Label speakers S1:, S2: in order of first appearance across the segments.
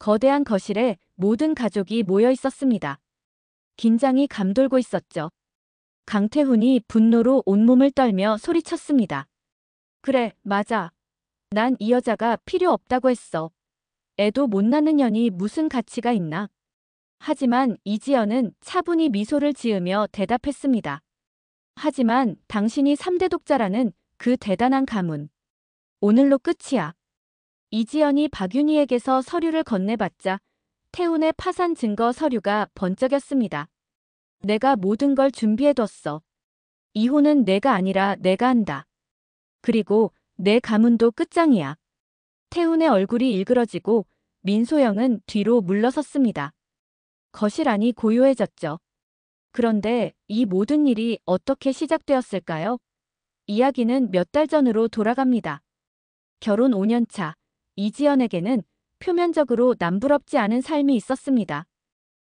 S1: 거대한 거실에 모든 가족이 모여 있었습니다. 긴장이 감돌고 있었죠. 강태훈이 분노로 온몸을 떨며 소리쳤습니다. 그래, 맞아. 난 이 여자가 필요 없다고 했어. 애도 못 낳는 년이 무슨 가치가 있나? 하지만 이지연은 차분히 미소를 지으며 대답했습니다. 하지만 당신이 3대 독자라는 그 대단한 가문. 오늘로 끝이야. 이지연이 박윤희에게서 서류를 건네받자 태훈의 파산 증거 서류가 번쩍였습니다. 내가 모든 걸 준비해뒀어. 이혼은 내가 아니라 내가 한다. 그리고 내 가문도 끝장이야. 태훈의 얼굴이 일그러지고 민소영은 뒤로 물러섰습니다. 거실 안이 고요해졌죠. 그런데 이 모든 일이 어떻게 시작되었을까요? 이야기는 몇 달 전으로 돌아갑니다. 결혼 5년 차, 이지연에게는 표면적으로 남부럽지 않은 삶이 있었습니다.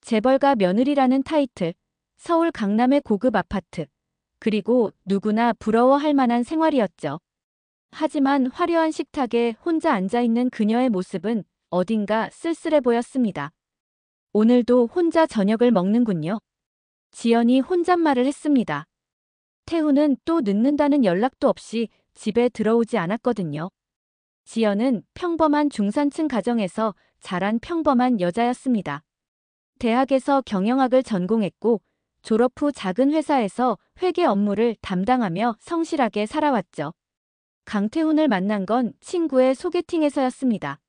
S1: 재벌가 며느리라는 타이틀, 서울 강남의 고급 아파트, 그리고 누구나 부러워할 만한 생활이었죠. 하지만 화려한 식탁에 혼자 앉아있는 그녀의 모습은 어딘가 쓸쓸해 보였습니다. 오늘도 혼자 저녁을 먹는군요. 지연이 혼잣말을 했습니다. 태훈은 또 늦는다는 연락도 없이 집에 들어오지 않았거든요. 지연은 평범한 중산층 가정에서 자란 평범한 여자였습니다. 대학에서 경영학을 전공했고 졸업 후 작은 회사에서 회계 업무를 담당하며 성실하게 살아왔죠. 강태훈을 만난 건 친구의 소개팅에서였습니다.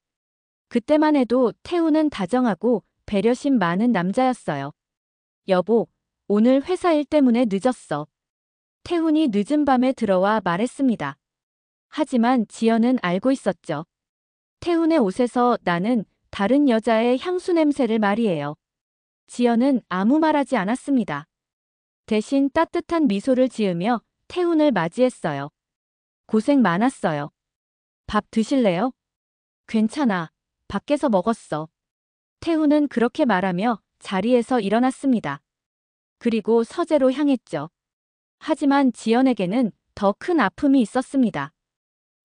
S1: 그때만 해도 태훈은 다정하고 배려심 많은 남자였어요. 여보, 오늘 회사 일 때문에 늦었어. 태훈이 늦은 밤에 들어와 말했습니다. 하지만 지연은 알고 있었죠. 태훈의 옷에서 나는 다른 여자의 향수 냄새를 말이에요. 지연은 아무 말하지 않았습니다. 대신 따뜻한 미소를 지으며 태훈을 맞이했어요. 고생 많았어요. 밥 드실래요? 괜찮아. 밖에서 먹었어. 태훈은 그렇게 말하며 자리에서 일어났습니다. 그리고 서재로 향했죠. 하지만 지연에게는 더 큰 아픔이 있었습니다.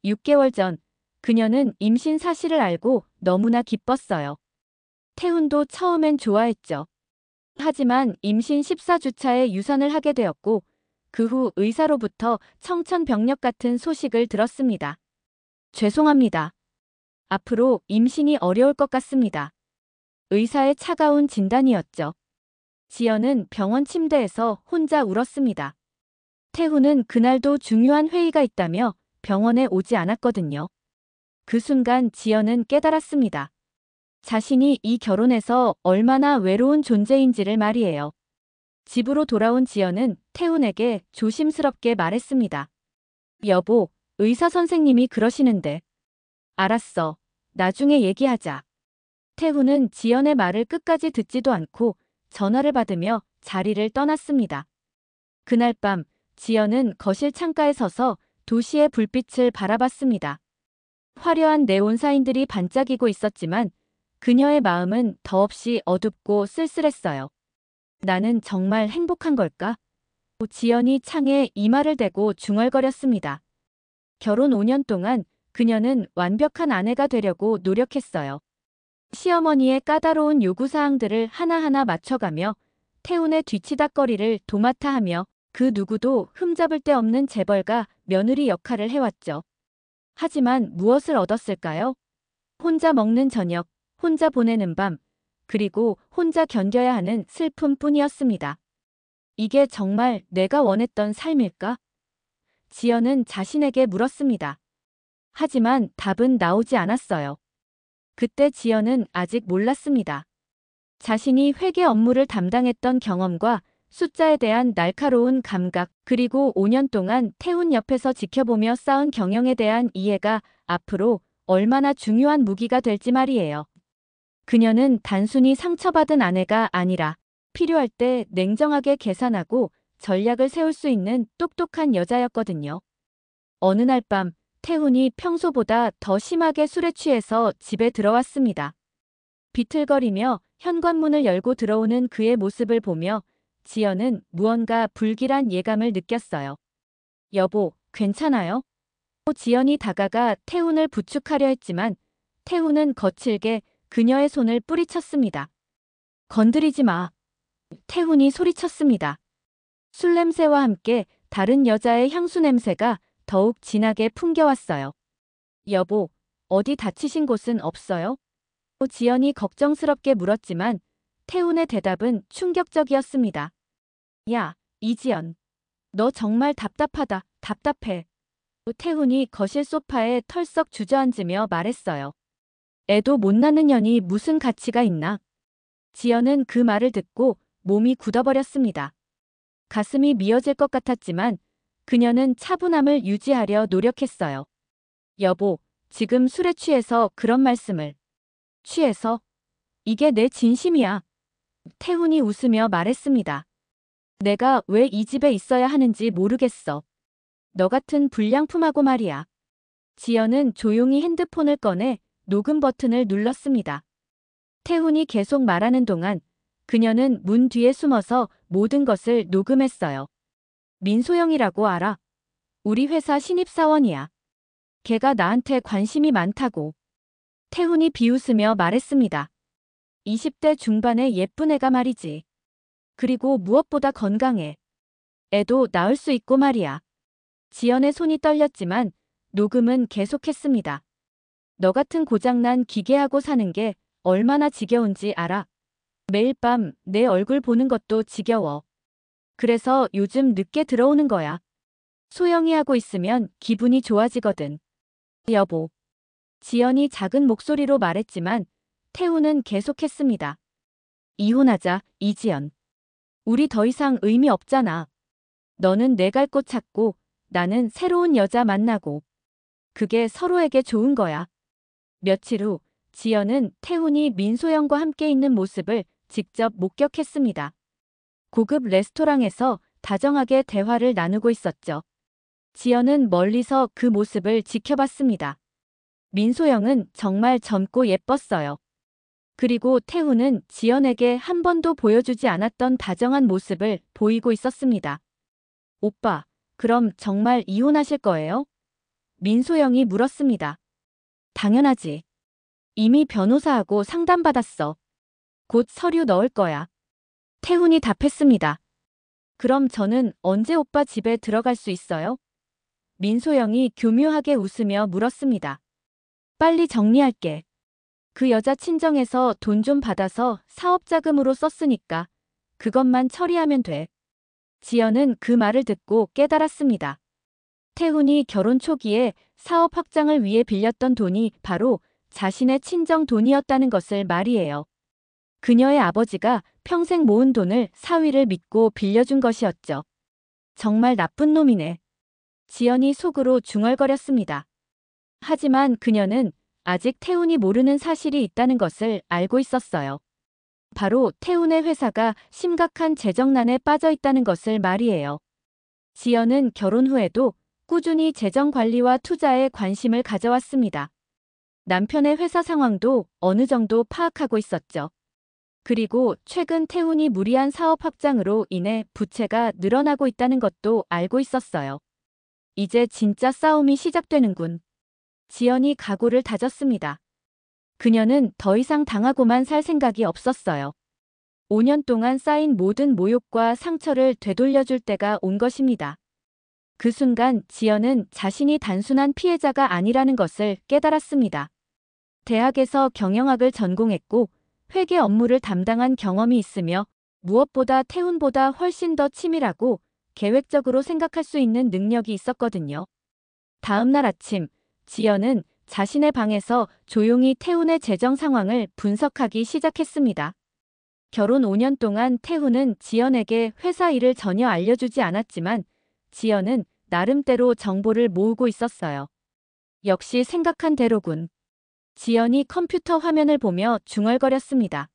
S1: 6개월 전 그녀는 임신 사실을 알고 너무나 기뻤어요. 태훈도 처음엔 좋아했죠. 하지만 임신 14주차에 유산을 하게 되었고 그 후 의사로부터 청천벽력 같은 소식을 들었습니다. 죄송합니다. 앞으로 임신이 어려울 것 같습니다. 의사의 차가운 진단이었죠. 지연은 병원 침대에서 혼자 울었습니다. 태훈은 그날도 중요한 회의가 있다며 병원에 오지 않았거든요. 그 순간 지연은 깨달았습니다. 자신이 이 결혼에서 얼마나 외로운 존재인지를 말이에요. 집으로 돌아온 지연은 태훈에게 조심스럽게 말했습니다. 여보, 의사 선생님이 그러시는데. 알았어. 나중에 얘기하자. 태훈은 지연의 말을 끝까지 듣지도 않고 전화를 받으며 자리를 떠났습니다. 그날 밤 지연은 거실 창가에 서서 도시의 불빛을 바라봤습니다. 화려한 네온 사인들이 반짝이고 있었지만 그녀의 마음은 더없이 어둡고 쓸쓸했어요. 나는 정말 행복한 걸까? 지연이 창에 이마를 대고 중얼거렸습니다. 결혼 5년 동안 그녀는 완벽한 아내가 되려고 노력했어요. 시어머니의 까다로운 요구사항들을 하나하나 맞춰가며 태훈의 뒤치다꺼리를 도맡아 하며 그 누구도 흠잡을 데 없는 재벌가 며느리 역할을 해왔죠. 하지만 무엇을 얻었을까요? 혼자 먹는 저녁, 혼자 보내는 밤, 그리고 혼자 견뎌야 하는 슬픔뿐이었습니다. 이게 정말 내가 원했던 삶일까? 지연은 자신에게 물었습니다. 하지만 답은 나오지 않았어요. 그때 지연은 아직 몰랐습니다. 자신이 회계 업무를 담당했던 경험과 숫자에 대한 날카로운 감각, 그리고 5년 동안 태훈 옆에서 지켜보며 쌓은 경영에 대한 이해가 앞으로 얼마나 중요한 무기가 될지 말이에요. 그녀는 단순히 상처받은 아내가 아니라 필요할 때 냉정하게 계산하고 전략을 세울 수 있는 똑똑한 여자였거든요. 어느 날 밤 태훈이 평소보다 더 심하게 술에 취해서 집에 들어왔습니다. 비틀거리며 현관문을 열고 들어오는 그의 모습을 보며 지연은 무언가 불길한 예감을 느꼈어요. 여보, 괜찮아요? 지연이 다가가 태훈을 부축하려 했지만 태훈은 거칠게 그녀의 손을 뿌리쳤습니다. 건드리지 마. 태훈이 소리쳤습니다. 술 냄새와 함께 다른 여자의 향수 냄새가 더욱 진하게 풍겨왔어요. 여보, 어디 다치신 곳은 없어요? 지연이 걱정스럽게 물었지만 태훈의 대답은 충격적이었습니다. 야, 이지연. 너 정말 답답하다. 답답해. 태훈이 거실 소파에 털썩 주저앉으며 말했어요. 애도 못 낳는 년이 무슨 가치가 있나? 지연은 그 말을 듣고 몸이 굳어버렸습니다. 가슴이 미어질 것 같았지만 그녀는 차분함을 유지하려 노력했어요. 여보, 지금 술에 취해서 그런 말씀을. 취해서? 이게 내 진심이야. 태훈이 웃으며 말했습니다. 내가 왜 이 집에 있어야 하는지 모르겠어. 너 같은 불량품하고 말이야. 지연은 조용히 핸드폰을 꺼내 녹음 버튼을 눌렀습니다. 태훈이 계속 말하는 동안 그녀는 문 뒤에 숨어서 모든 것을 녹음했어요. 민소영이라고 알아? 우리 회사 신입사원이야. 걔가 나한테 관심이 많다고. 태훈이 비웃으며 말했습니다. 20대 중반의 예쁜 애가 말이지. 그리고 무엇보다 건강해. 애도 낳을 수 있고 말이야. 지연의 손이 떨렸지만 녹음은 계속했습니다. 너 같은 고장난 기계하고 사는 게 얼마나 지겨운지 알아? 매일 밤 내 얼굴 보는 것도 지겨워. 그래서 요즘 늦게 들어오는 거야. 소영이 하고 있으면 기분이 좋아지거든. 여보. 지연이 작은 목소리로 말했지만 태훈은 계속했습니다. 이혼하자, 이지연. 우리 더 이상 의미 없잖아. 너는 내 갈 곳 찾고 나는 새로운 여자 만나고. 그게 서로에게 좋은 거야. 며칠 후 지연은 태훈이 민소영과 함께 있는 모습을 직접 목격했습니다. 고급 레스토랑에서 다정하게 대화를 나누고 있었죠. 지연은 멀리서 그 모습을 지켜봤습니다. 민소영은 정말 젊고 예뻤어요. 그리고 태훈은 지연에게 한 번도 보여주지 않았던 다정한 모습을 보이고 있었습니다. 오빠, 그럼 정말 이혼하실 거예요? 민소영이 물었습니다. 당연하지. 이미 변호사하고 상담받았어. 곧 서류 넣을 거야. 태훈이 답했습니다. 그럼 저는 언제 오빠 집에 들어갈 수 있어요? 민소영이 교묘하게 웃으며 물었습니다. 빨리 정리할게. 그 여자 친정에서 돈 좀 받아서 사업 자금으로 썼으니까 그것만 처리하면 돼. 지연은 그 말을 듣고 깨달았습니다. 태훈이 결혼 초기에 사업 확장을 위해 빌렸던 돈이 바로 자신의 친정 돈이었다는 것을 말이에요. 그녀의 아버지가 평생 모은 돈을 사위를 믿고 빌려준 것이었죠. 정말 나쁜 놈이네. 지연이 속으로 중얼거렸습니다. 하지만 그녀는 아직 태훈이 모르는 사실이 있다는 것을 알고 있었어요. 바로 태훈의 회사가 심각한 재정난에 빠져 있다는 것을 말이에요. 지연은 결혼 후에도 꾸준히 재정 관리와 투자에 관심을 가져왔습니다. 남편의 회사 상황도 어느 정도 파악하고 있었죠. 그리고 최근 태훈이 무리한 사업 확장으로 인해 부채가 늘어나고 있다는 것도 알고 있었어요. 이제 진짜 싸움이 시작되는군. 지연이 각오를 다졌습니다. 그녀는 더 이상 당하고만 살 생각이 없었어요. 5년 동안 쌓인 모든 모욕과 상처를 되돌려줄 때가 온 것입니다. 그 순간 지연은 자신이 단순한 피해자가 아니라는 것을 깨달았습니다. 대학에서 경영학을 전공했고 회계 업무를 담당한 경험이 있으며 무엇보다 태훈보다 훨씬 더 치밀하고 계획적으로 생각할 수 있는 능력이 있었거든요. 다음 날 아침, 지연은 자신의 방에서 조용히 태훈의 재정 상황을 분석하기 시작했습니다. 결혼 5년 동안 태훈은 지연에게 회사 일을 전혀 알려주지 않았지만 지연은 나름대로 정보를 모으고 있었어요. 역시 생각한 대로군. 지연이 컴퓨터 화면을 보며 중얼거렸습니다.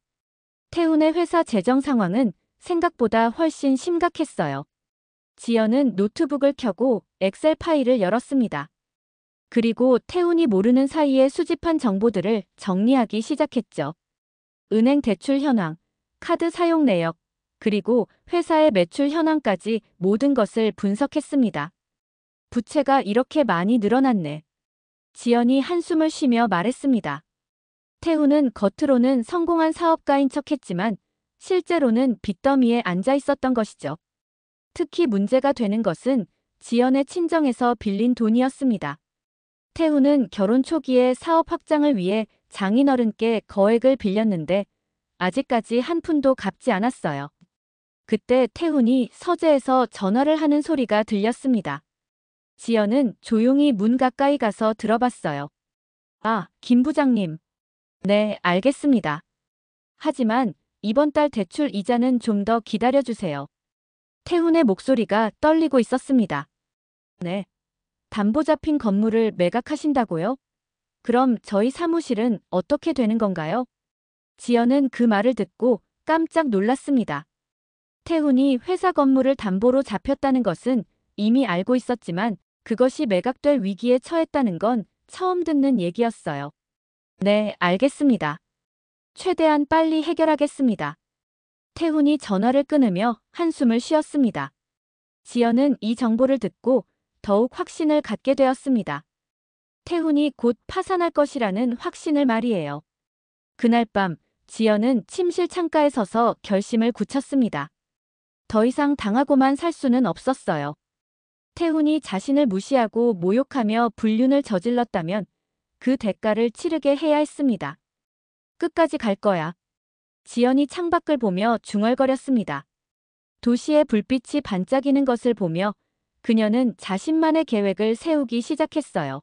S1: 태훈의 회사 재정 상황은 생각보다 훨씬 심각했어요. 지연은 노트북을 켜고 엑셀 파일을 열었습니다. 그리고 태훈이 모르는 사이에 수집한 정보들을 정리하기 시작했죠. 은행 대출 현황, 카드 사용 내역, 그리고 회사의 매출 현황까지 모든 것을 분석했습니다. 부채가 이렇게 많이 늘어났네. 지연이 한숨을 쉬며 말했습니다. 태훈은 겉으로는 성공한 사업가인 척했지만 실제로는 빚더미에 앉아 있었던 것이죠. 특히 문제가 되는 것은 지연의 친정에서 빌린 돈이었습니다. 태훈은 결혼 초기에 사업 확장을 위해 장인어른께 거액을 빌렸는데 아직까지 한 푼도 갚지 않았어요. 그때 태훈이 서재에서 전화를 하는 소리가 들렸습니다. 지연은 조용히 문 가까이 가서 들어봤어요. 아, 김 부장님. 네, 알겠습니다. 하지만 이번 달 대출 이자는 좀 더 기다려주세요. 태훈의 목소리가 떨리고 있었습니다. 네. 담보 잡힌 건물을 매각하신다고요? 그럼 저희 사무실은 어떻게 되는 건가요? 지연은 그 말을 듣고 깜짝 놀랐습니다. 태훈이 회사 건물을 담보로 잡혔다는 것은 이미 알고 있었지만 그것이 매각될 위기에 처했다는 건 처음 듣는 얘기였어요. 네, 알겠습니다. 최대한 빨리 해결하겠습니다. 태훈이 전화를 끊으며 한숨을 쉬었습니다. 지연은 이 정보를 듣고 더욱 확신을 갖게 되었습니다. 태훈이 곧 파산할 것이라는 확신을 말이에요. 그날 밤 지연은 침실 창가에 서서 결심을 굳혔습니다. 더 이상 당하고만 살 수는 없었어요. 태훈이 자신을 무시하고 모욕하며 불륜을 저질렀다면 그 대가를 치르게 해야 했습니다. 끝까지 갈 거야. 지연이 창밖을 보며 중얼거렸습니다. 도시의 불빛이 반짝이는 것을 보며 그녀는 자신만의 계획을 세우기 시작했어요.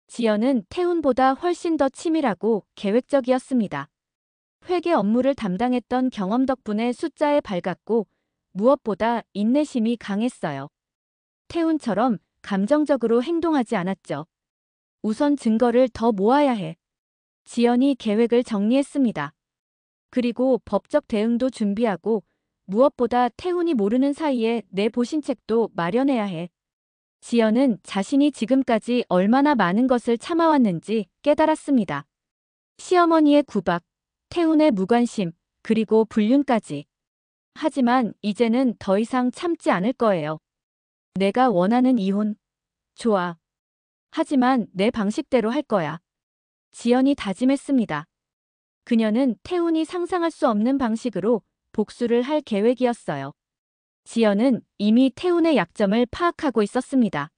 S1: 지연은 태훈보다 훨씬 더 치밀하고 계획적이었습니다. 회계 업무를 담당했던 경험 덕분에 숫자에 밝았고 무엇보다 인내심이 강했어요. 태훈처럼 감정적으로 행동하지 않았죠. 우선 증거를 더 모아야 해. 지연이 계획을 정리했습니다. 그리고 법적 대응도 준비하고 무엇보다 태훈이 모르는 사이에 내 보신책도 마련해야 해. 지연은 자신이 지금까지 얼마나 많은 것을 참아왔는지 깨달았습니다. 시어머니의 구박, 태훈의 무관심, 그리고 불륜까지. 하지만 이제는 더 이상 참지 않을 거예요. 내가 원하는 이혼. 좋아. 하지만 내 방식대로 할 거야. 지연이 다짐했습니다. 그녀는 태훈이 상상할 수 없는 방식으로 복수를 할 계획이었어요. 지연은 이미 태훈의 약점을 파악하고 있었습니다.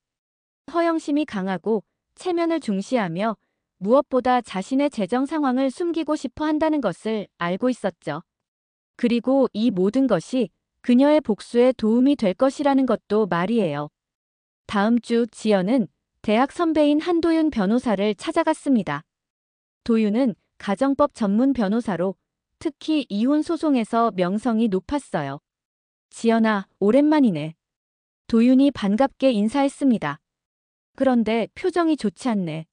S1: 허영심이 강하고 체면을 중시하며 무엇보다 자신의 재정 상황을 숨기고 싶어 한다는 것을 알고 있었죠. 그리고 이 모든 것이 그녀의 복수에 도움이 될 것이라는 것도 말이에요. 다음 주 지연은 대학 선배인 한도윤 변호사를 찾아갔습니다. 도윤은 가정법 전문 변호사로 특히 이혼 소송에서 명성이 높았어요. 지연아, 오랜만이네. 도윤이 반갑게 인사했습니다. 그런데 표정이 좋지 않네.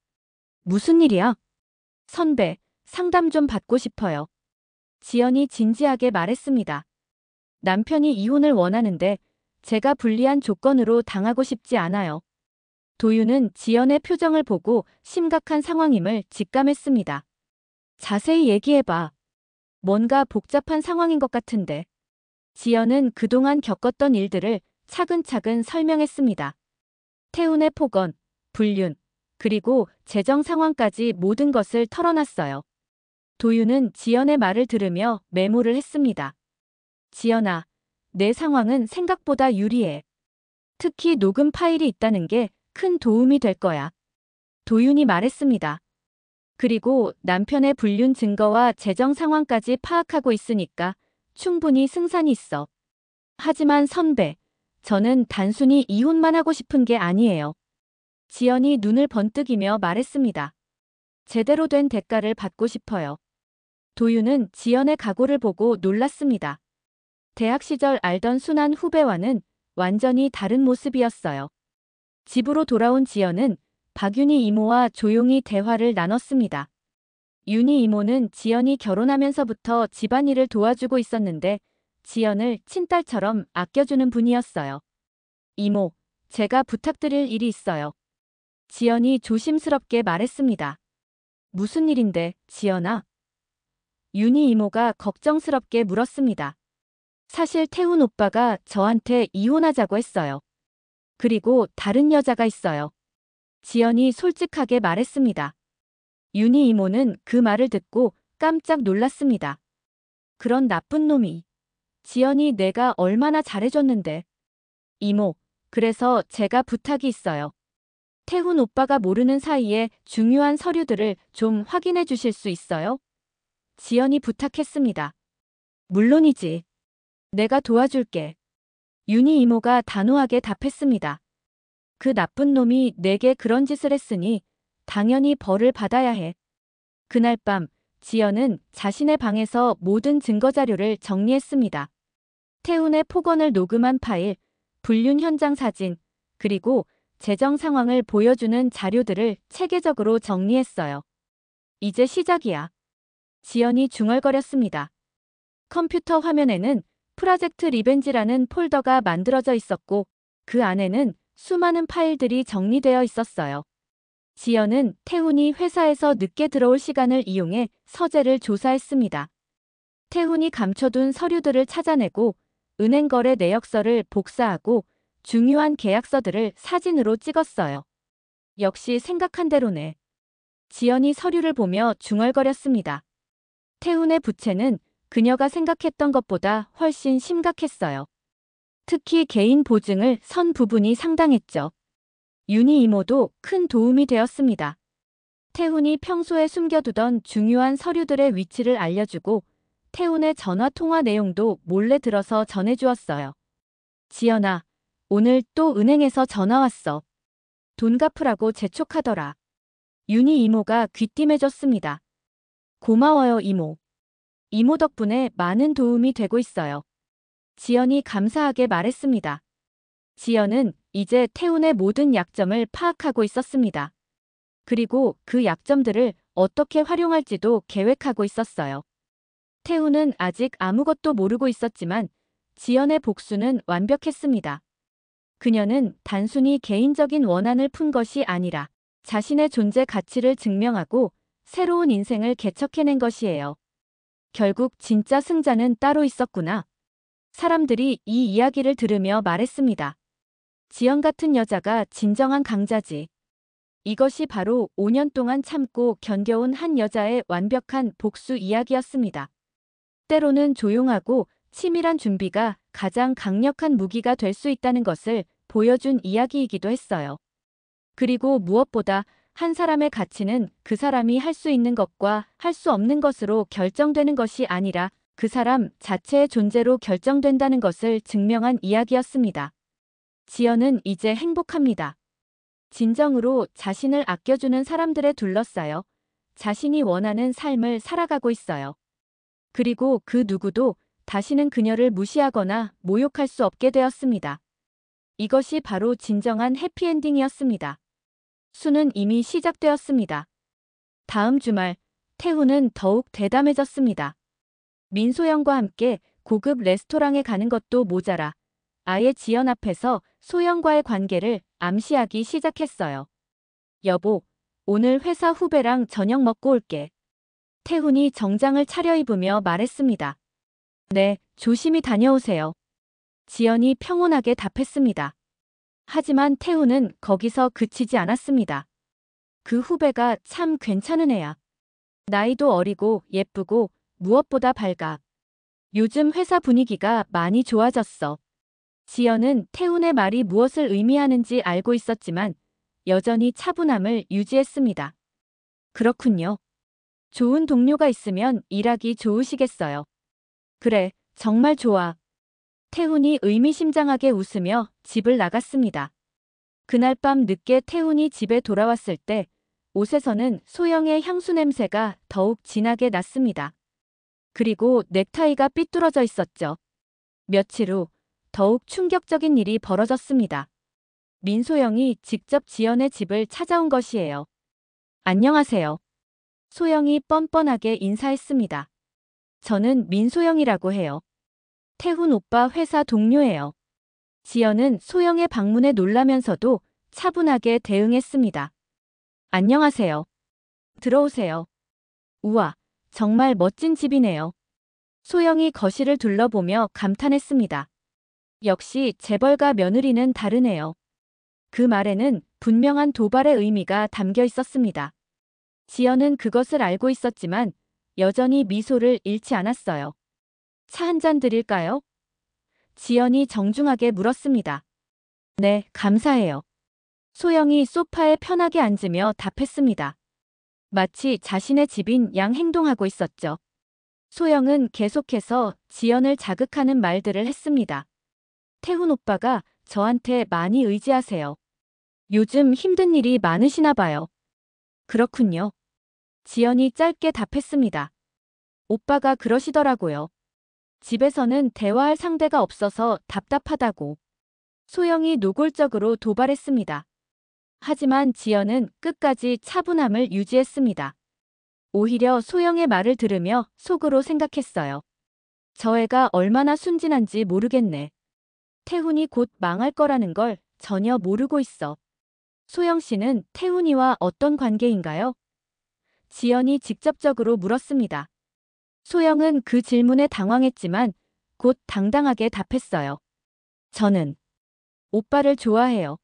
S1: 무슨 일이야? 선배, 상담 좀 받고 싶어요. 지연이 진지하게 말했습니다. 남편이 이혼을 원하는데 제가 불리한 조건으로 당하고 싶지 않아요. 도윤은 지연의 표정을 보고 심각한 상황임을 직감했습니다. 자세히 얘기해봐. 뭔가 복잡한 상황인 것 같은데. 지연은 그동안 겪었던 일들을 차근차근 설명했습니다. 태훈의 폭언, 불륜, 그리고 재정 상황까지 모든 것을 털어놨어요. 도윤은 지연의 말을 들으며 메모를 했습니다. 지연아, 내 상황은 생각보다 유리해. 특히 녹음 파일이 있다는 게 큰 도움이 될 거야. 도윤이 말했습니다. 그리고 남편의 불륜 증거와 재정 상황까지 파악하고 있으니까 충분히 승산이 있어. 하지만 선배, 저는 단순히 이혼만 하고 싶은 게 아니에요. 지연이 눈을 번뜩이며 말했습니다. 제대로 된 대가를 받고 싶어요. 도윤은 지연의 각오를 보고 놀랐습니다. 대학 시절 알던 순한 후배와는 완전히 다른 모습이었어요. 집으로 돌아온 지연은 박윤희 이모와 조용히 대화를 나눴습니다. 윤희 이모는 지연이 결혼하면서부터 집안일을 도와주고 있었는데 지연을 친딸처럼 아껴주는 분이었어요. 이모, 제가 부탁드릴 일이 있어요. 지연이 조심스럽게 말했습니다. 무슨 일인데, 지연아? 윤희 이모가 걱정스럽게 물었습니다. 사실 태훈 오빠가 저한테 이혼하자고 했어요. 그리고 다른 여자가 있어요. 지연이 솔직하게 말했습니다. 윤희 이모는 그 말을 듣고 깜짝 놀랐습니다. 그런 나쁜 놈이. 지연이 내가 얼마나 잘해줬는데. 이모, 그래서 제가 부탁이 있어요. 태훈 오빠가 모르는 사이에 중요한 서류들을 좀 확인해 주실 수 있어요? 지연이 부탁했습니다. 물론이지. 내가 도와줄게. 윤희 이모가 단호하게 답했습니다. 그 나쁜 놈이 내게 그런 짓을 했으니 당연히 벌을 받아야 해. 그날 밤 지연은 자신의 방에서 모든 증거자료를 정리했습니다. 태훈의 폭언을 녹음한 파일, 불륜 현장 사진, 그리고 재정 상황을 보여주는 자료들을 체계적으로 정리했어요. 이제 시작이야. 지연이 중얼거렸습니다. 컴퓨터 화면에는 프로젝트 리벤지라는 폴더가 만들어져 있었고 그 안에는 수많은 파일들이 정리되어 있었어요. 지연은 태훈이 회사에서 늦게 들어올 시간을 이용해 서재를 조사했습니다. 태훈이 감춰둔 서류들을 찾아내고 은행 거래 내역서를 복사하고 중요한 계약서들을 사진으로 찍었어요. 역시 생각한 대로네. 지연이 서류를 보며 중얼거렸습니다. 태훈의 부채는 그녀가 생각했던 것보다 훨씬 심각했어요. 특히 개인 보증을 선 부분이 상당했죠. 윤희 이모도 큰 도움이 되었습니다. 태훈이 평소에 숨겨두던 중요한 서류들의 위치를 알려주고 태훈의 전화 통화 내용도 몰래 들어서 전해주었어요. 지연아, 오늘 또 은행에서 전화 왔어. 돈 갚으라고 재촉하더라. 윤희 이모가 귀띔해줬습니다. 고마워요, 이모. 이모 덕분에 많은 도움이 되고 있어요. 지연이 감사하게 말했습니다. 지연은 이제 태훈의 모든 약점을 파악하고 있었습니다. 그리고 그 약점들을 어떻게 활용할지도 계획하고 있었어요. 태훈은 아직 아무것도 모르고 있었지만 지연의 복수는 완벽했습니다. 그녀는 단순히 개인적인 원한을 푼 것이 아니라 자신의 존재 가치를 증명하고 새로운 인생을 개척해낸 것이에요. 결국 진짜 승자는 따로 있었구나. 사람들이 이 이야기를 들으며 말했습니다. 지연 같은 여자가 진정한 강자지. 이것이 바로 5년 동안 참고 견뎌온 한 여자의 완벽한 복수 이야기였습니다. 때로는 조용하고 치밀한 준비가 가장 강력한 무기가 될 수 있다는 것을 보여준 이야기이기도 했어요. 그리고 무엇보다 한 사람의 가치는 그 사람이 할 수 있는 것과 할 수 없는 것으로 결정되는 것이 아니라 그 사람 자체의 존재로 결정된다는 것을 증명한 이야기였습니다. 지연은 이제 행복합니다. 진정으로 자신을 아껴주는 사람들에 둘러싸여 자신이 원하는 삶을 살아가고 있어요. 그리고 그 누구도 다시는 그녀를 무시하거나 모욕할 수 없게 되었습니다. 이것이 바로 진정한 해피엔딩이었습니다. 수는 이미 시작되었습니다. 다음 주말, 태훈은 더욱 대담해졌습니다. 민소영과 함께 고급 레스토랑에 가는 것도 모자라 아예 지연 앞에서 소영과의 관계를 암시하기 시작했어요. 여보, 오늘 회사 후배랑 저녁 먹고 올게. 태훈이 정장을 차려입으며 말했습니다. 네, 조심히 다녀오세요. 지연이 평온하게 답했습니다. 하지만 태훈은 거기서 그치지 않았습니다. 그 후배가 참 괜찮은 애야. 나이도 어리고 예쁘고 무엇보다 밝아. 요즘 회사 분위기가 많이 좋아졌어. 지연은 태훈의 말이 무엇을 의미하는지 알고 있었지만 여전히 차분함을 유지했습니다. 그렇군요. 좋은 동료가 있으면 일하기 좋으시겠어요. 그래, 정말 좋아. 태훈이 의미심장하게 웃으며 집을 나갔습니다. 그날 밤 늦게 태훈이 집에 돌아왔을 때 옷에서는 소영의 향수 냄새가 더욱 진하게 났습니다. 그리고 넥타이가 삐뚤어져 있었죠. 며칠 후 더욱 충격적인 일이 벌어졌습니다. 민소영이 직접 지연의 집을 찾아온 것이에요. 안녕하세요. 소영이 뻔뻔하게 인사했습니다. 저는 민소영이라고 해요. 태훈 오빠 회사 동료예요. 지연은 소영의 방문에 놀라면서도 차분하게 대응했습니다. 안녕하세요. 들어오세요. 우와, 정말 멋진 집이네요. 소영이 거실을 둘러보며 감탄했습니다. 역시 재벌가 며느리는 다르네요. 그 말에는 분명한 도발의 의미가 담겨 있었습니다. 지연은 그것을 알고 있었지만 여전히 미소를 잃지 않았어요. 차 한 잔 드릴까요? 지연이 정중하게 물었습니다. 네, 감사해요. 소영이 소파에 편하게 앉으며 답했습니다. 마치 자신의 집인 양 행동하고 있었죠. 소영은 계속해서 지연을 자극하는 말들을 했습니다. 태훈 오빠가 저한테 많이 의지하세요. 요즘 힘든 일이 많으시나 봐요. 그렇군요. 지연이 짧게 답했습니다. 오빠가 그러시더라고요. 집에서는 대화할 상대가 없어서 답답하다고. 소영이 노골적으로 도발했습니다. 하지만 지연은 끝까지 차분함을 유지했습니다. 오히려 소영의 말을 들으며 속으로 생각했어요. 저 애가 얼마나 순진한지 모르겠네. 태훈이 곧 망할 거라는 걸 전혀 모르고 있어. 소영 씨는 태훈이와 어떤 관계인가요? 지연이 직접적으로 물었습니다. 소영은 그 질문에 당황했지만 곧 당당하게 답했어요. 저는 오빠를 좋아해요.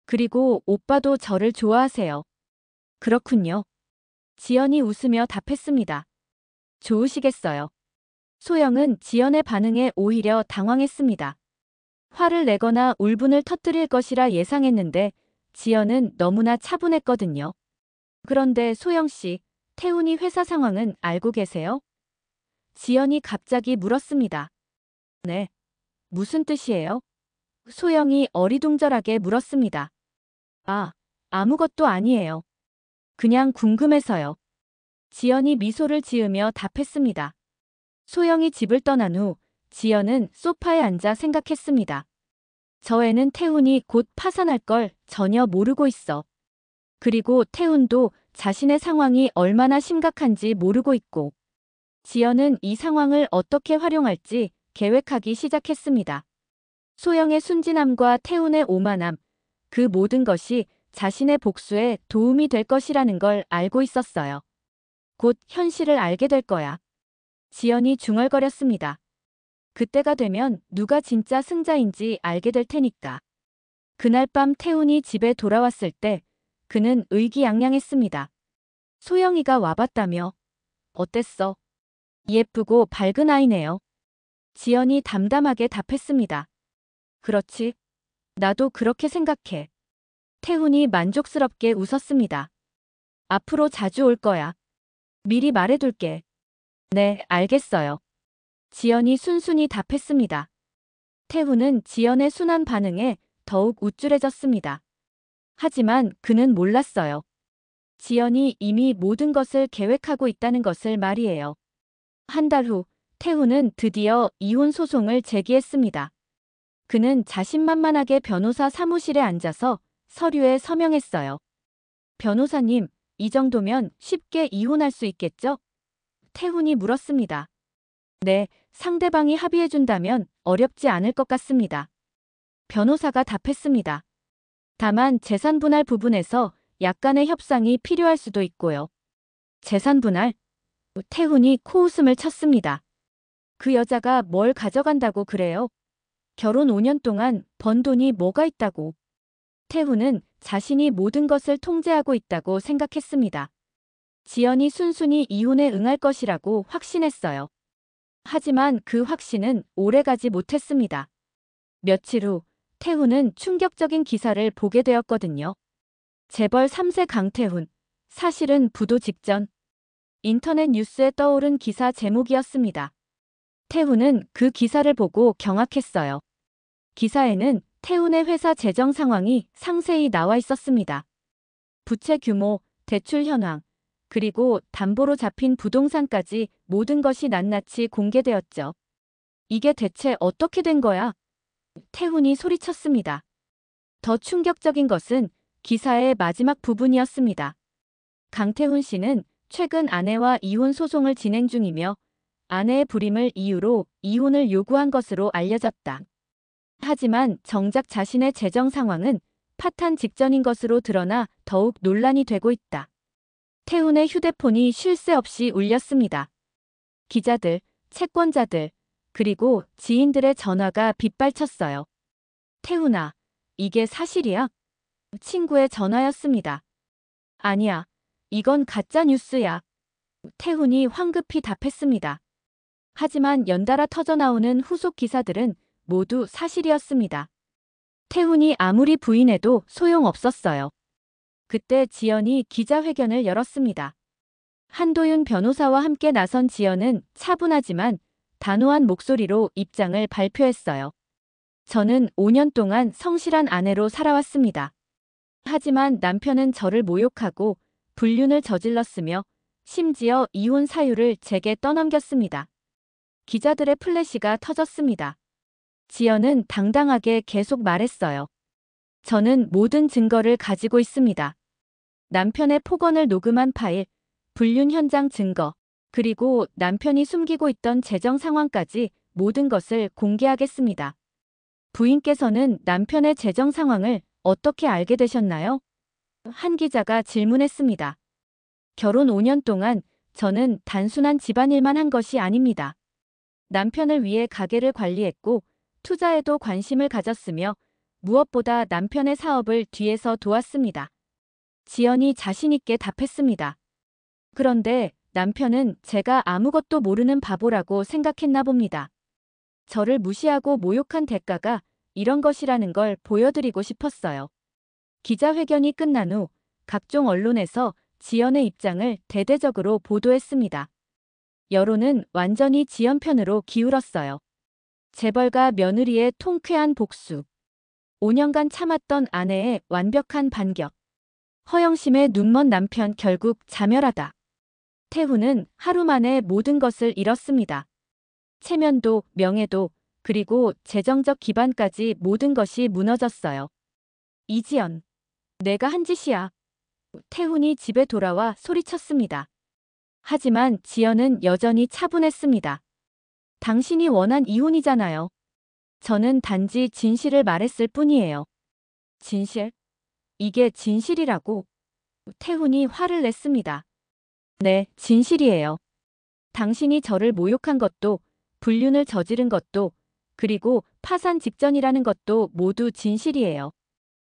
S1: 그리고 오빠도 저를 좋아하세요. 그렇군요. 지연이 웃으며 답했습니다. 좋으시겠어요. 소영은 지연의 반응에 오히려 당황했습니다. 화를 내거나 울분을 터뜨릴 것이라 예상했는데 지연은 너무나 차분했거든요. 그런데 소영 씨, 태훈이 회사 상황은 알고 계세요? 지연이 갑자기 물었습니다. 네. 무슨 뜻이에요? 소영이 어리둥절하게 물었습니다. 아, 아무것도 아니에요. 그냥 궁금해서요. 지연이 미소를 지으며 답했습니다. 소영이 집을 떠난 후 지연은 소파에 앉아 생각했습니다. 저 애는 태훈이 곧 파산할 걸 전혀 모르고 있어. 그리고 태훈도 자신의 상황이 얼마나 심각한지 모르고 있고. 지연은 이 상황을 어떻게 활용할지 계획하기 시작했습니다. 소영의 순진함과 태훈의 오만함, 그 모든 것이 자신의 복수에 도움이 될 것이라는 걸 알고 있었어요. 곧 현실을 알게 될 거야. 지연이 중얼거렸습니다. 그때가 되면 누가 진짜 승자인지 알게 될 테니까. 그날 밤 태훈이 집에 돌아왔을 때 그는 의기양양했습니다. 소영이가 와봤다며. 어땠어? 예쁘고 밝은 아이네요. 지연이 담담하게 답했습니다. 그렇지. 나도 그렇게 생각해. 태훈이 만족스럽게 웃었습니다. 앞으로 자주 올 거야. 미리 말해둘게. 네, 알겠어요. 지연이 순순히 답했습니다. 태훈은 지연의 순한 반응에 더욱 우쭐해졌습니다. 하지만 그는 몰랐어요. 지연이 이미 모든 것을 계획하고 있다는 것을 말이에요. 한 달 후, 태훈은 드디어 이혼 소송을 제기했습니다. 그는 자신만만하게 변호사 사무실에 앉아서 서류에 서명했어요. 변호사님, 이 정도면 쉽게 이혼할 수 있겠죠? 태훈이 물었습니다. 네, 상대방이 합의해준다면 어렵지 않을 것 같습니다. 변호사가 답했습니다. 다만 재산 분할 부분에서 약간의 협상이 필요할 수도 있고요. 재산 분할? 태훈이 코웃음을 쳤습니다. 그 여자가 뭘 가져간다고 그래요? 결혼 5년 동안 번 돈이 뭐가 있다고. 태훈은 자신이 모든 것을 통제하고 있다고 생각했습니다. 지연이 순순히 이혼에 응할 것이라고 확신했어요. 하지만 그 확신은 오래가지 못했습니다. 며칠 후 태훈은 충격적인 기사를 보게 되었거든요. 재벌 3세 강태훈, 사실은 부도 직전. 인터넷 뉴스에 떠오른 기사 제목이었습니다. 태훈은 그 기사를 보고 경악했어요. 기사에는 태훈의 회사 재정 상황이 상세히 나와 있었습니다. 부채 규모, 대출 현황, 그리고 담보로 잡힌 부동산까지 모든 것이 낱낱이 공개되었죠. 이게 대체 어떻게 된 거야? 태훈이 소리쳤습니다. 더 충격적인 것은 기사의 마지막 부분이었습니다. 강태훈 씨는 최근 아내와 이혼 소송을 진행 중이며 아내의 불임을 이유로 이혼을 요구한 것으로 알려졌다. 하지만 정작 자신의 재정 상황은 파탄 직전인 것으로 드러나 더욱 논란이 되고 있다. 태훈의 휴대폰이 쉴 새 없이 울렸습니다. 기자들, 채권자들, 그리고 지인들의 전화가 빗발쳤어요. 태훈아, 이게 사실이야? 친구의 전화였습니다. 아니야. 이건 가짜 뉴스야. 태훈이 황급히 답했습니다. 하지만 연달아 터져나오는 후속 기사들은 모두 사실이었습니다. 태훈이 아무리 부인해도 소용없었어요. 그때 지연이 기자회견을 열었습니다. 한도윤 변호사와 함께 나선 지연은 차분하지만 단호한 목소리로 입장을 발표했어요. 저는 5년 동안 성실한 아내로 살아왔습니다. 하지만 남편은 저를 모욕하고 불륜을 저질렀으며 심지어 이혼 사유를 제게 떠넘겼습니다. 기자들의 플래시가 터졌습니다. 지연은 당당하게 계속 말했어요. 저는 모든 증거를 가지고 있습니다. 남편의 폭언을 녹음한 파일, 불륜 현장 증거, 그리고 남편이 숨기고 있던 재정 상황까지 모든 것을 공개하겠습니다. 부인께서는 남편의 재정 상황을 어떻게 알게 되셨나요? 한 기자가 질문했습니다. 결혼 5년 동안 저는 단순한 집안일만 한 것이 아닙니다. 남편을 위해 가게를 관리했고 투자에도 관심을 가졌으며 무엇보다 남편의 사업을 뒤에서 도왔습니다. 지연이 자신있게 답했습니다. 그런데 남편은 제가 아무것도 모르는 바보라고 생각했나 봅니다. 저를 무시하고 모욕한 대가가 이런 것이라는 걸 보여드리고 싶었어요. 기자회견이 끝난 후 각종 언론에서 지연의 입장을 대대적으로 보도했습니다. 여론은 완전히 지연 편으로 기울었어요. 재벌가 며느리의 통쾌한 복수. 5년간 참았던 아내의 완벽한 반격. 허영심의 눈먼 남편 결국 자멸하다. 태훈은 하루 만에 모든 것을 잃었습니다. 체면도, 명예도, 그리고 재정적 기반까지 모든 것이 무너졌어요. 이지연, 내가 한 짓이야. 태훈이 집에 돌아와 소리쳤습니다. 하지만 지연은 여전히 차분했습니다. 당신이 원한 이혼이잖아요. 저는 단지 진실을 말했을 뿐이에요. 진실? 이게 진실이라고? 태훈이 화를 냈습니다. 네, 진실이에요. 당신이 저를 모욕한 것도, 불륜을 저지른 것도, 그리고 파산 직전이라는 것도 모두 진실이에요.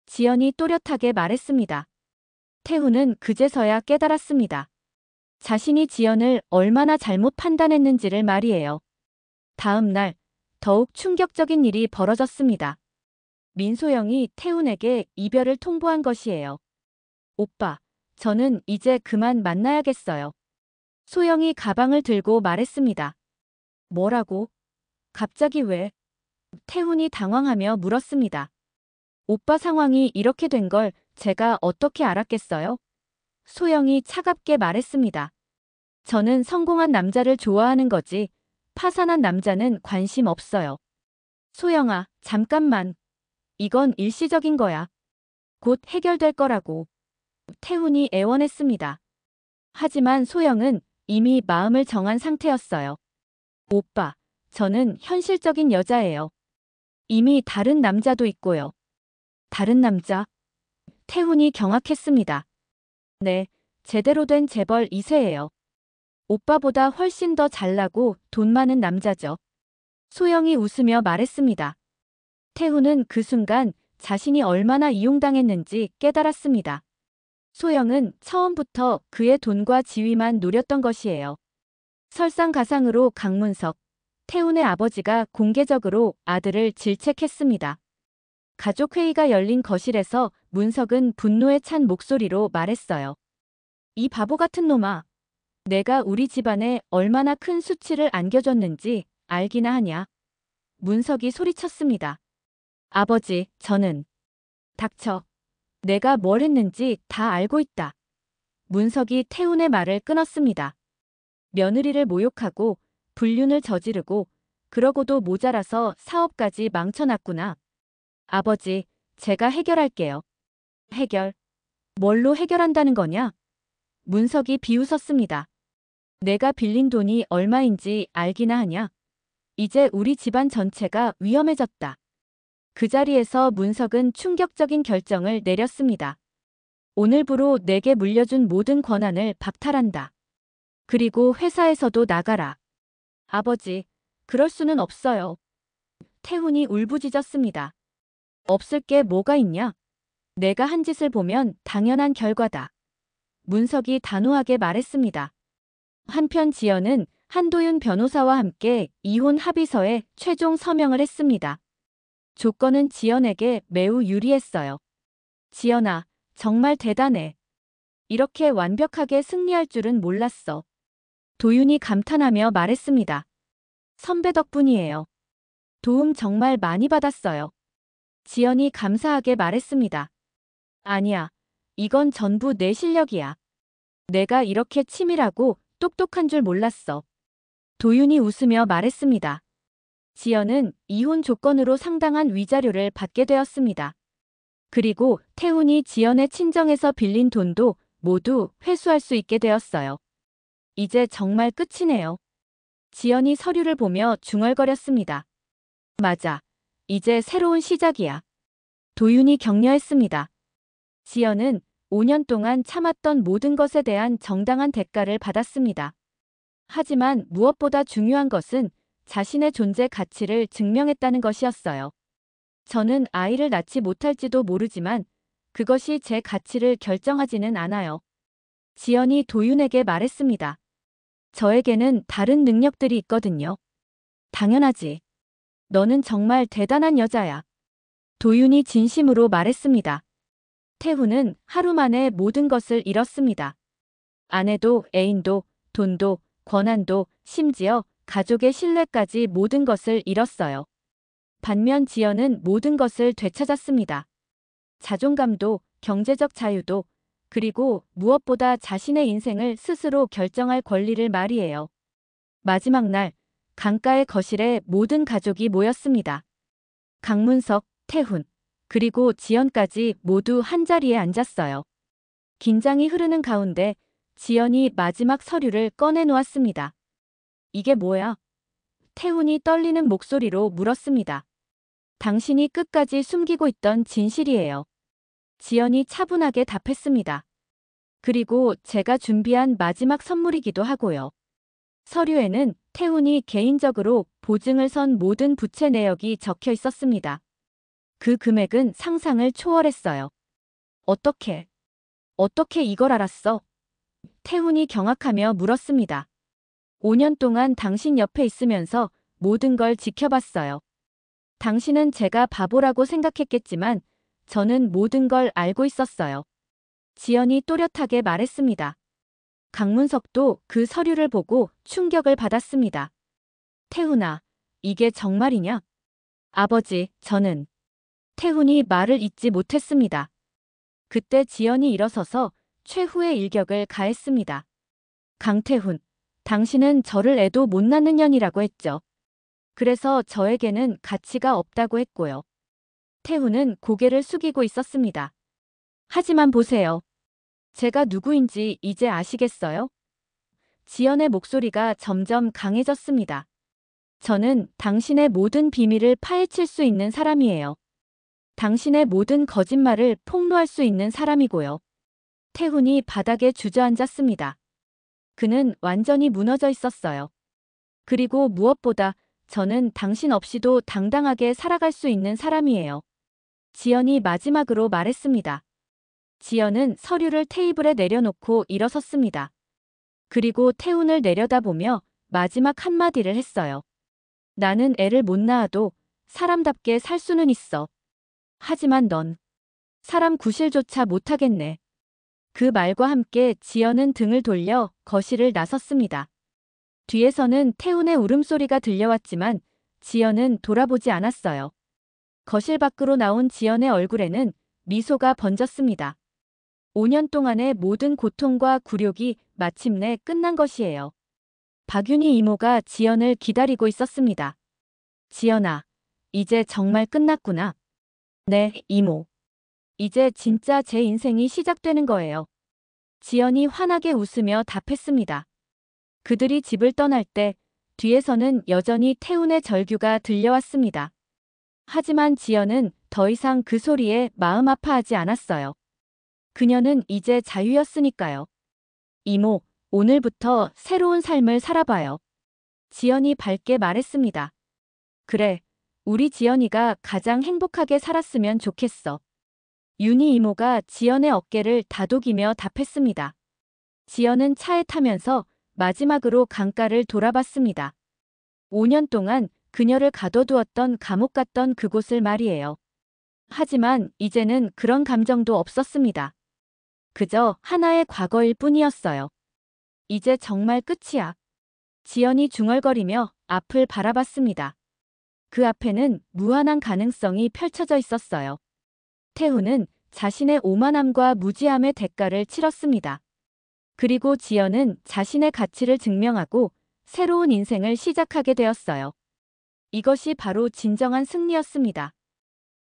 S1: 지연이 또렷하게 말했습니다. 태훈은 그제서야 깨달았습니다. 자신이 지연을 얼마나 잘못 판단했는지를 말이에요. 다음 날, 더욱 충격적인 일이 벌어졌습니다. 민소영이 태훈에게 이별을 통보한 것이에요. 오빠, 저는 이제 그만 만나야겠어요. 소영이 가방을 들고 말했습니다. 뭐라고? 갑자기 왜? 태훈이 당황하며 물었습니다. 오빠 상황이 이렇게 된 걸 제가 어떻게 알았겠어요? 소영이 차갑게 말했습니다. 저는 성공한 남자를 좋아하는 거지 파산한 남자는 관심 없어요. 소영아, 잠깐만. 이건 일시적인 거야. 곧 해결될 거라고. 태훈이 애원했습니다. 하지만 소영은 이미 마음을 정한 상태였어요. 오빠, 저는 현실적인 여자예요. 이미 다른 남자도 있고요. 다른 남자? 태훈이 경악했습니다. 네, 제대로 된 재벌 2세예요. 오빠보다 훨씬 더 잘나고 돈 많은 남자죠. 소영이 웃으며 말했습니다. 태훈은 그 순간 자신이 얼마나 이용당했는지 깨달았습니다. 소영은 처음부터 그의 돈과 지위만 노렸던 것이에요. 설상가상으로 강문석, 태훈의 아버지가 공개적으로 아들을 질책했습니다. 가족회의가 열린 거실에서 문석은 분노에 찬 목소리로 말했어요. 이 바보 같은 놈아. 내가 우리 집안에 얼마나 큰 수치를 안겨줬는지 알기나 하냐. 문석이 소리쳤습니다. 아버지, 저는. 닥쳐. 내가 뭘 했는지 다 알고 있다. 문석이 태훈의 말을 끊었습니다. 며느리를 모욕하고 불륜을 저지르고 그러고도 모자라서 사업까지 망쳐놨구나. 아버지, 제가 해결할게요. 해결? 뭘로 해결한다는 거냐? 문석이 비웃었습니다. 내가 빌린 돈이 얼마인지 알기나 하냐? 이제 우리 집안 전체가 위험해졌다. 그 자리에서 문석은 충격적인 결정을 내렸습니다. 오늘부로 내게 물려준 모든 권한을 박탈한다. 그리고 회사에서도 나가라. 아버지, 그럴 수는 없어요. 태훈이 울부짖었습니다. 없을 게 뭐가 있냐? 내가 한 짓을 보면 당연한 결과다. 문석이 단호하게 말했습니다. 한편 지연은 한도윤 변호사와 함께 이혼 합의서에 최종 서명을 했습니다. 조건은 지연에게 매우 유리했어요. 지연아, 정말 대단해. 이렇게 완벽하게 승리할 줄은 몰랐어. 도윤이 감탄하며 말했습니다. 선배 덕분이에요. 도움 정말 많이 받았어요. 지연이 감사하게 말했습니다. 아니야. 이건 전부 내 실력이야. 내가 이렇게 치밀하고 똑똑한 줄 몰랐어. 도윤이 웃으며 말했습니다. 지연은 이혼 조건으로 상당한 위자료를 받게 되었습니다. 그리고 태훈이 지연의 친정에서 빌린 돈도 모두 회수할 수 있게 되었어요. 이제 정말 끝이네요. 지연이 서류를 보며 중얼거렸습니다. 맞아. 이제 새로운 시작이야. 도윤이 격려했습니다. 지연은 5년 동안 참았던 모든 것에 대한 정당한 대가를 받았습니다. 하지만 무엇보다 중요한 것은 자신의 존재 가치를 증명했다는 것이었어요. 저는 아이를 낳지 못할지도 모르지만 그것이 제 가치를 결정하지는 않아요. 지연이 도윤에게 말했습니다. 저에게는 다른 능력들이 있거든요. 당연하지. 너는 정말 대단한 여자야. 도윤이 진심으로 말했습니다. 태훈은 하루 만에 모든 것을 잃었습니다. 아내도 애인도 돈도 권한도 심지어 가족의 신뢰까지 모든 것을 잃었어요. 반면 지연은 모든 것을 되찾았습니다. 자존감도 경제적 자유도 그리고 무엇보다 자신의 인생을 스스로 결정할 권리를 말이에요. 마지막 날 강가의 거실에 모든 가족이 모였습니다. 강문석, 태훈, 그리고 지연까지 모두 한자리에 앉았어요. 긴장이 흐르는 가운데 지연이 마지막 서류를 꺼내놓았습니다. 이게 뭐야? 태훈이 떨리는 목소리로 물었습니다. 당신이 끝까지 숨기고 있던 진실이에요. 지연이 차분하게 답했습니다. 그리고 제가 준비한 마지막 선물이기도 하고요. 서류에는 태훈이 개인적으로 보증을 선 모든 부채 내역이 적혀 있었습니다. 그 금액은 상상을 초월했어요. 어떻게 이걸 알았어? 태훈이 경악하며 물었습니다. 5년 동안 당신 옆에 있으면서 모든 걸 지켜봤어요. 당신은 제가 바보라고 생각했겠지만 저는 모든 걸 알고 있었어요. 지연이 또렷하게 말했습니다. 강문석도 그 서류를 보고 충격을 받았습니다. 태훈아, 이게 정말이냐? 아버지, 저는. 태훈이 말을 잇지 못했습니다. 그때 지연이 일어서서 최후의 일격을 가했습니다. 강태훈, 당신은 저를 애도 못 낳는 년이라고 했죠. 그래서 저에게는 가치가 없다고 했고요. 태훈은 고개를 숙이고 있었습니다. 하지만 보세요. 제가 누구인지 이제 아시겠어요? 지연의 목소리가 점점 강해졌습니다. 저는 당신의 모든 비밀을 파헤칠 수 있는 사람이에요. 당신의 모든 거짓말을 폭로할 수 있는 사람이고요. 태훈이 바닥에 주저앉았습니다. 그는 완전히 무너져 있었어요. 그리고 무엇보다 저는 당신 없이도 당당하게 살아갈 수 있는 사람이에요. 지연이 마지막으로 말했습니다. 지연은 서류를 테이블에 내려놓고 일어섰습니다. 그리고 태훈을 내려다보며 마지막 한마디를 했어요. 나는 애를 못 낳아도 사람답게 살 수는 있어. 하지만 넌 사람 구실조차 못하겠네. 그 말과 함께 지연은 등을 돌려 거실을 나섰습니다. 뒤에서는 태훈의 울음소리가 들려왔지만 지연은 돌아보지 않았어요. 거실 밖으로 나온 지연의 얼굴에는 미소가 번졌습니다. 5년 동안의 모든 고통과 굴욕이 마침내 끝난 것이에요. 박윤희 이모가 지연을 기다리고 있었습니다. 지연아, 이제 정말 끝났구나. 네, 이모. 이제 진짜 제 인생이 시작되는 거예요. 지연이 환하게 웃으며 답했습니다. 그들이 집을 떠날 때 뒤에서는 여전히 태훈의 절규가 들려왔습니다. 하지만 지연은 더 이상 그 소리에 마음 아파하지 않았어요. 그녀는 이제 자유였으니까요. 이모, 오늘부터 새로운 삶을 살아봐요. 지연이 밝게 말했습니다. 그래, 우리 지연이가 가장 행복하게 살았으면 좋겠어. 윤희 이모가 지연의 어깨를 다독이며 답했습니다. 지연은 차에 타면서 마지막으로 강가를 돌아봤습니다. 5년 동안 그녀를 가둬두었던 감옥 같던 그곳을 말이에요. 하지만 이제는 그런 감정도 없었습니다. 그저 하나의 과거일 뿐이었어요. 이제 정말 끝이야. 지연이 중얼거리며 앞을 바라봤습니다. 그 앞에는 무한한 가능성이 펼쳐져 있었어요. 태훈은 자신의 오만함과 무지함의 대가를 치렀습니다. 그리고 지연은 자신의 가치를 증명하고 새로운 인생을 시작하게 되었어요. 이것이 바로 진정한 승리였습니다.